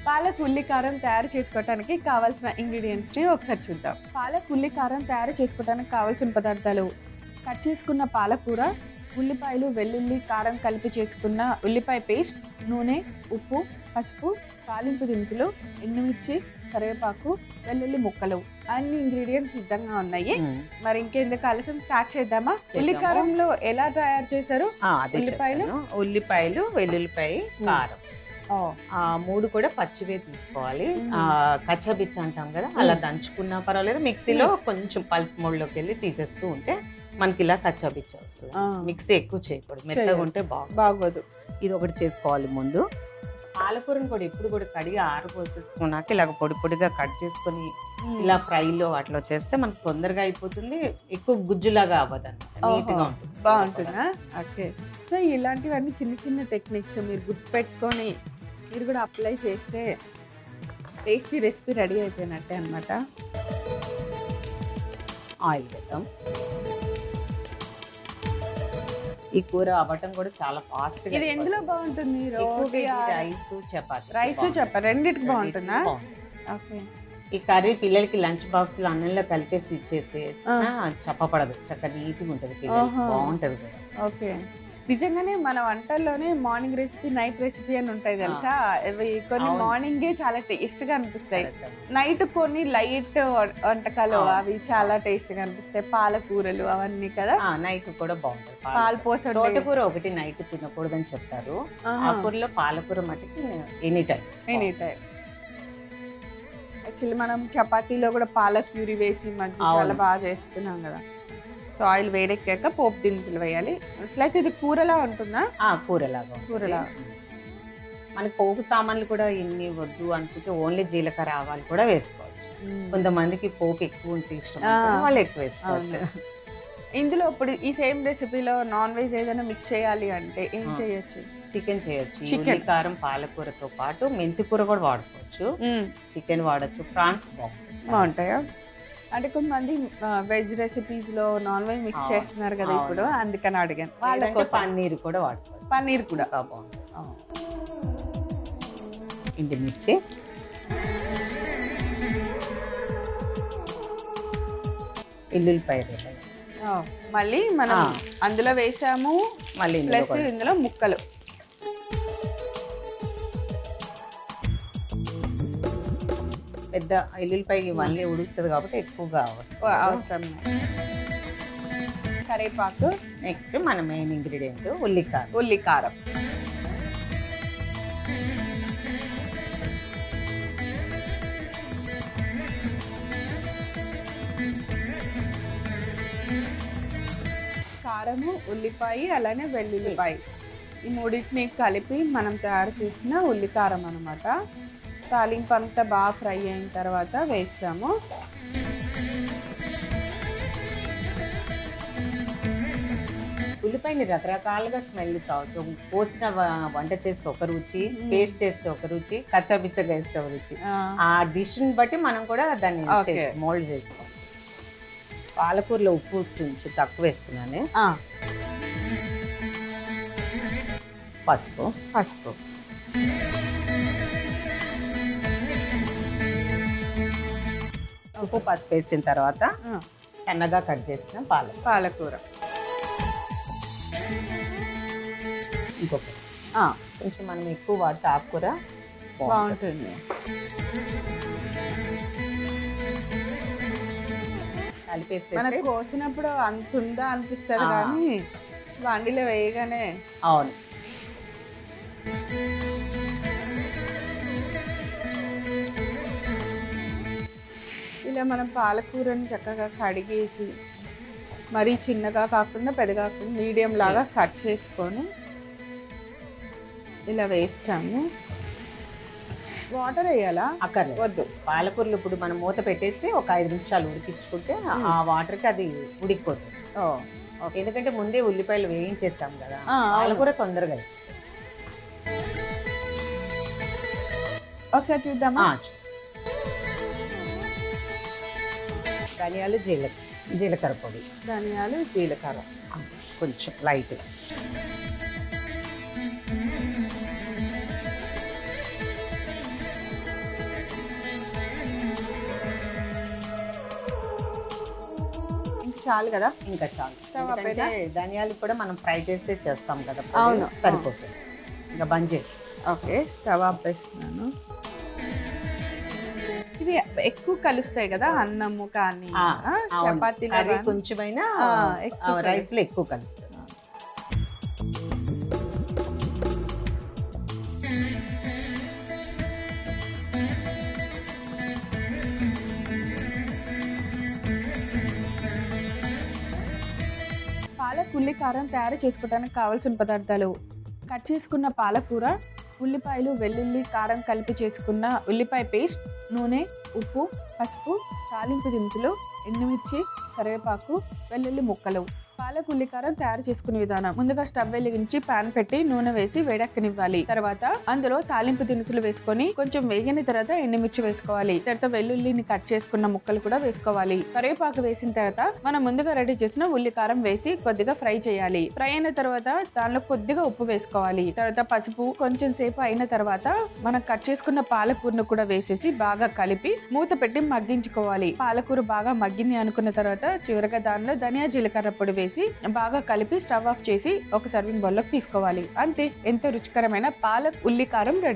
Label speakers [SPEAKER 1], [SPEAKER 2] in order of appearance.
[SPEAKER 1] పాలక్ ఉల్లి కారం తయారు చేసుకోవడానికి కావాల్సిన ఇంగ్రీడియంట్స్ని ఒకసారి చూద్దాం. పాలక్ ఉల్లి కారం తయారు చేసుకోవడానికి కావాల్సిన పదార్థాలు: కట్ చేసుకున్న పాలకూర, ఉల్లిపాయలు, వెల్లుల్లి, కారం కలిపి చేసుకున్న ఉల్లిపాయ పేస్ట్, నూనె, ఉప్పు, పసుపు, తాలింపు దినుసులు, ఎండుమిర్చి, కరివేపాకు, వెల్లుల్లి ముక్కలు. అన్ని ఇంగ్రీడియంట్స్ సిద్ధంగా ఉన్నాయి. మరి ఇంకెందుకు ఆలస్యం, స్టార్ట్ చేద్దామా? ఉల్లికారంలో ఎలా తయారు చేశారు?
[SPEAKER 2] ఉల్లిపాయలు, వెల్లుల్లిపాయ, కారం, మూడు కూడా పచ్చివే తీసుకోవాలి. కచ్చబిచ్చ అంటాం కదా, అలా దంచుకున్నా పర్వాలేదు. మిక్సీలో కొంచెం పల్స్ మోడ్లోకి వెళ్ళి తీసేస్తూ ఉంటే మనకి ఇలా కచ్చబిచ్చ వస్తుంది. మిక్సీ ఎక్కువ చేయకూడదు, మెత్తగా ఉంటే
[SPEAKER 1] బాగోదు.
[SPEAKER 2] ఇది ఒకటి చేసుకోవాలి. ముందు పాలకూరను కూడా ఎప్పుడు కూడా కడిగి ఆరపోసేసుకున్నాక ఇలాగ పొడి పొడిగా కట్ చేసుకొని ఇలా ఫ్రైలో వాటిలో చేస్తే మనకు తొందరగా అయిపోతుంది. ఎక్కువ గుజ్జులాగా అవ్వదు అన్నమాట, నీట్గా ఉంటుంది.
[SPEAKER 1] బాగుంటుందా? ఓకే. సో ఇలాంటివన్నీ చిన్న చిన్న టెక్నిక్స్ మీరు గుర్తుపెట్టుకొని మీరు కూడా అప్లై చేస్తే టేస్టీ రెసిపీ రెడీ అయిపోయినట్టే అనమాట.
[SPEAKER 2] ఆయిల్ వేద్దాం. ఈ కూర అవ్వటం కూడా చాలా ఫాస్ట్.
[SPEAKER 1] ఇది ఎందులో బాగుంటుంది?
[SPEAKER 2] రైస్
[SPEAKER 1] చపాతి రెండిటికి బాగుంటుందా? ఓకే.
[SPEAKER 2] ఈ కర్రీ పిల్లలకి లంచ్ బాక్స్ లో అన్నంలో కలిపేసి ఇచ్చేసి చెప్పపడదు, చక్కగా నీట్గా ఉంటుంది, బాగుంటది.
[SPEAKER 1] ఓకే. నిజంగానే మన వంటల్లోనే మార్నింగ్ రెసిపీ, నైట్ రెసిపీ అని ఉంటాయి తెలుసా. ఇవి కొన్ని మార్నింగే చాలా టేస్ట్ గా అనిపిస్తాయి, నైట్ కొన్ని లైట్ వంటకాలు అవి చాలా టేస్ట్ గా అనిపిస్తాయి. పాలకూరలు అవన్నీ కదా,
[SPEAKER 2] నైట్ కూడా బాగుంటాయి.
[SPEAKER 1] పాలు పోస
[SPEAKER 2] తోటకూర ఒకటి నైట్ తినకూడదని చెప్తారు. ఆ కూరలో పాలకూర మటుకి ఎనీ టైం.
[SPEAKER 1] యాక్చువల్లీ మనం చపాతీలో కూడా పాలక్ ప్యూరీ వేసి మంచి చాలా బాగా చేస్తున్నాం కదా. సో ఆయిల్ వేడెక్కాక పోపు దినుసులు వేయాలి. అట్లయితే ఇది కూరలా ఉంటుందా? కూరలా.
[SPEAKER 2] మనకి పోపు సామాన్లు కూడా ఇన్ని వద్దు అనుకుంటే ఓన్లీ జీలకర్ర, ఆవాలు కూడా వేసుకోవచ్చు. కొంతమందికి పోపు ఎక్కువ ఉంటే ఇష్టం, వాళ్ళు ఎక్కువ వేసుకోవచ్చు.
[SPEAKER 1] ఇందులో ఇప్పుడు ఈ సేమ్ రెసిపీలో నాన్ వెజ్ ఏదైనా మిక్స్ చేయాలి అంటే ఏం చేయొచ్చు?
[SPEAKER 2] చికెన్ చేయొచ్చు. చికెన్, కారం, పాలకూరతో పాటు మెంతి కూర కూడా వాడుకోవచ్చు. చికెన్ వాడచ్చు. ప్రాన్స్
[SPEAKER 1] బాగుంటాయా? అంటే కొంతమంది వెజ్ రెసిపీస్ లో నాన్ వెజ్ మిక్స్ చేస్తున్నారు కదా ఇప్పుడు, అందుకని అడిగాను.
[SPEAKER 2] వాళ్ళకి పన్నీర్ కూడా వాడుకోవచ్చు.
[SPEAKER 1] పన్నీర్ కూడా
[SPEAKER 2] బాగుంటుంది. ఎండుమిర్చి, ఎల్లుల్లిపాయ,
[SPEAKER 1] మళ్ళీ మనం అందులో వేసాము,
[SPEAKER 2] మళ్ళీ
[SPEAKER 1] ప్లస్ ఇందులో ముక్కలు.
[SPEAKER 2] పెద్ద ఎల్లుల్లిపాయ మళ్ళీ ఉడుకుతుంది కాబట్టి ఎక్కువగా
[SPEAKER 1] అవసరం. కరివేపాకు.
[SPEAKER 2] నెక్స్ట్ మన మెయిన్ ఇంగ్రీడియంట్
[SPEAKER 1] ఉల్లికారం. కారము, ఉల్లిపాయ, అలానే వెల్లుల్లిపాయ, ఈ మూడింటిని కలిపి మనం తయారు చేసిన ఉల్లికారం అనమాట. తాలింపు అంతా బాగా ఫ్రై అయిన తర్వాత వేస్తాము.
[SPEAKER 2] ఉల్లిపాయని రకరకాలుగా స్మెల్ కావచ్చు. పోసిన వంట చేస్తే ఒక రుచి, పేస్ట్ చేస్తే ఒక రుచి, కచ్చాపిచ్చగా వేస్తే ఒక రుచి. ఆ డిష్ ని బట్టి మనం కూడా దాన్ని మోల్డ్ చేసుకోవాలి. పాలకూరలో ఉప్పు కొంచెం తక్కువ వేస్తున్నాను. పసుపు ఉప్పు పసుపు వేసిన తర్వాత సన్నగా కట్ చేసిన
[SPEAKER 1] పాలకూర,
[SPEAKER 2] ఇంకొకటి కొంచెం మనం ఎక్కువ వాడితే ఆకుకూర
[SPEAKER 1] బాగుంటుంది.
[SPEAKER 2] కలిపేస్తే
[SPEAKER 1] మనకు కోసినప్పుడు అంత ఉందా అనిపిస్తుంది కానీ వండిలో వేయగానే.
[SPEAKER 2] అవును.
[SPEAKER 1] ఇలా మనం పాలకూరని చక్కగా కడిగేసి మరీ చిన్నగా కాకుండా పెద్దగా కాకుండా మీడియం లాగా కట్ చేసుకొని ఇలా వేస్తాము. వాటర్ వేయాలా?
[SPEAKER 2] అక్కర్లేదు, వద్దు. పాలకూరలు ఇప్పుడు మనం మూత పెట్టేస్తే ఒక 5 నిమిషాలు ఉడికించుకుంటే ఆ వాటర్కి అది ఉడికిపోతుంది. ఎందుకంటే ముందే ఉల్లిపాయలు వేయించేస్తాం కదా, పాలకూర తొందరగా.
[SPEAKER 1] ఒకసారి చూద్దామా?
[SPEAKER 2] ధనియాలు, జీలకర్ర పొడి.
[SPEAKER 1] ధనియాలు, జీలకర్ర
[SPEAKER 2] కొంచెం లైట్గా.
[SPEAKER 1] చాలు కదా.
[SPEAKER 2] ఇంకా చాలు.
[SPEAKER 1] స్టవ్
[SPEAKER 2] ఎందుకంటే ధనియాలు కూడా మనం ఫ్రై చేస్తే చేస్తాం కదా,
[SPEAKER 1] అవును.
[SPEAKER 2] సరిపోతుంది. ఇంకా బంద్ చేసి.
[SPEAKER 1] ఓకే, స్టవ్ ఆపేస్తున్నాను. ఇవి ఎక్కువ కలుస్తాయి కదా అన్నము కానీ చపాతీ
[SPEAKER 2] కర్రీ కొంచెమైనా రైస్ లో ఎక్కువ కలుస్తుంది.
[SPEAKER 1] పాలక్ ఉల్లి కారం తయారు చేసుకోవడానికి కావాల్సిన పదార్థాలు: కట్ చేసుకున్న పాలకూర, ఉల్లిపాయలు, వెల్లుల్లి, కారం కలిపి చేసుకున్న ఉల్లిపాయ పేస్ట్, నూనె, ఉప్పు, పసుపు, తాలింపు దినుసులు, ఎండుమిర్చి, కరివేపాకు, వెల్లుల్లి ముక్కలు. పాలక్ ఉల్లి కారం తయారు చేసుకునే విధానం: ముందుగా స్టవ్ వెలిగించి పాన్ పెట్టి నూనె వేసి వేడెక్కనివ్వాలి. తర్వాత అందులో తాలింపు దినుసులు వేసుకొని కొంచెం వేగిన తర్వాత ఎండుమిర్చి వేసుకోవాలి. తర్వాత వెల్లుల్లిని కట్ చేసుకున్న ముక్కలు కూడా వేసుకోవాలి. కరివేపాకు వేసిన తర్వాత మనం ముందుగా రెడీ చేసిన ఉల్లి కారం వేసి కొద్దిగా ఫ్రై చేయాలి. ఫ్రై అయిన తర్వాత దానిలో కొద్దిగా ఉప్పు వేసుకోవాలి. తర్వాత పసుపు. కొంచెం సేపు అయిన తర్వాత మనం కట్ చేసుకున్న పాలకూరను కూడా వేసేసి బాగా కలిపి మూత పెట్టి మగ్గించుకోవాలి. పాలకూర బాగా మగ్గింది అనుకున్న తర్వాత చివరగా దానిలో ధనియా జీలకర్ర పొడి వేసి బాగా కలిపి స్టవ్ ఆఫ్ చేసి ఒక సర్వింగ్ బౌల్లోకి తీసుకోవాలి. అంతే, ఎంతో రుచికరమైన పాలక్ ఉల్లి కారం రెడీ.